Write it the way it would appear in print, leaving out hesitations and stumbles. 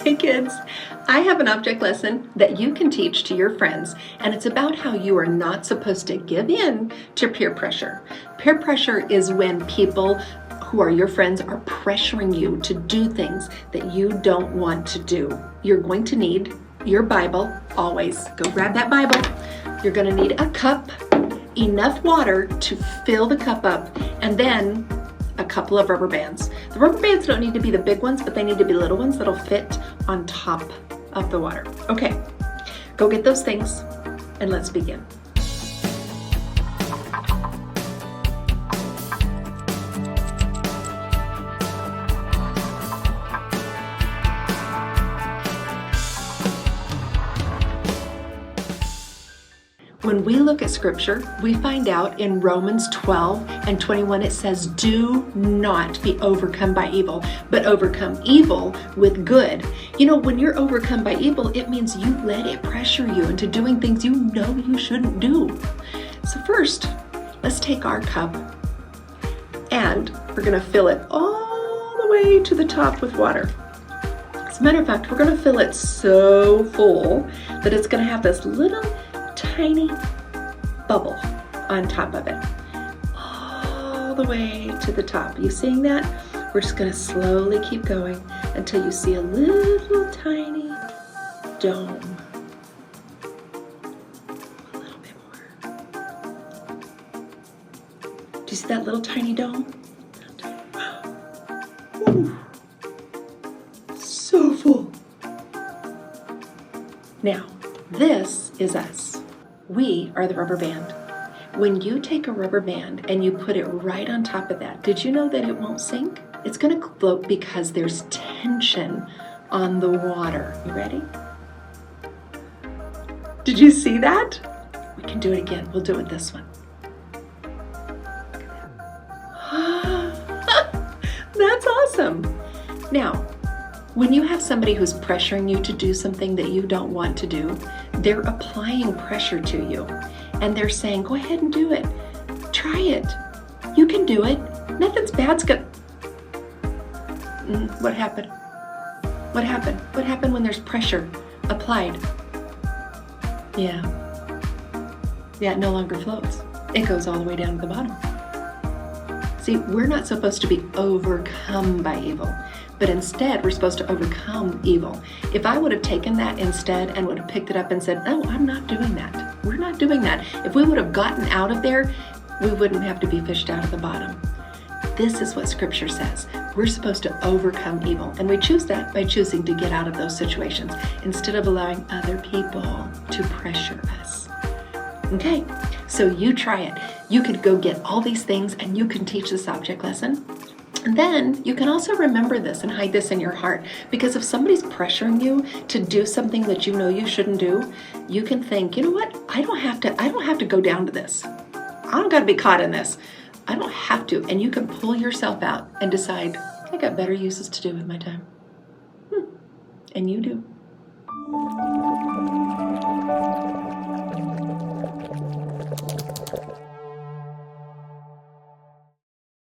Hey kids, I have an object lesson that you can teach to your friends, and it's about how you are not supposed to give in to peer pressure. Peer pressure is when people who are your friends are pressuring you to do things that you don't want to do. You're going to need your Bible, always. Go grab that Bible. You're going to need a cup, enough water to fill the cup up, and then a couple of rubber bands. The rubber bands don't need to be the big ones, but they need to be little ones that'll fit on top of the water. Okay, go get those things and let's begin. When we look at scripture, we find out in Romans 12 and 21, it says, do not be overcome by evil, but overcome evil with good. You know, when you're overcome by evil, it means you let it pressure you into doing things you know you shouldn't do. So first, let's take our cup and we're gonna fill it all the way to the top with water. As a matter of fact, we're gonna fill it so full that it's gonna have this little tiny bubble on top of it, all the way to the top. You seeing that? We're just going to slowly keep going until you see a little tiny dome. A little bit more. Do you see that little tiny dome? Ooh. So full. Now, this is us. We are the rubber band. When you take a rubber band and you put it right on top of that, did you know that it won't sink? It's going to float because there's tension on the water. You ready? Did you see that? We can do it again. We'll do it with this one. That's awesome. Now, when you have somebody who's pressuring you to do something that you don't want to do, they're applying pressure to you. And they're saying, go ahead and do it. Try it. You can do it. Nothing's bad's gonna... What happened? What happened? What happened when there's pressure applied? Yeah, it no longer floats. It goes all the way down to the bottom. See, we're not supposed to be overcome by evil, but instead we're supposed to overcome evil. If I would have taken that instead and would have picked it up and said, no, I'm not doing that. We're not doing that. If we would have gotten out of there, we wouldn't have to be fished out of the bottom. This is what scripture says. We're supposed to overcome evil, and we choose that by choosing to get out of those situations instead of allowing other people to pressure us. Okay, so you try it. You could go get all these things and you can teach this object lesson. And then you can also remember this and hide this in your heart, because if somebody's pressuring you to do something that you know you shouldn't do, you can think, you know what? I don't have to go down to this. I don't got to be caught in this. I don't have to. And you can pull yourself out and decide, I got better uses to do with my time. And you do.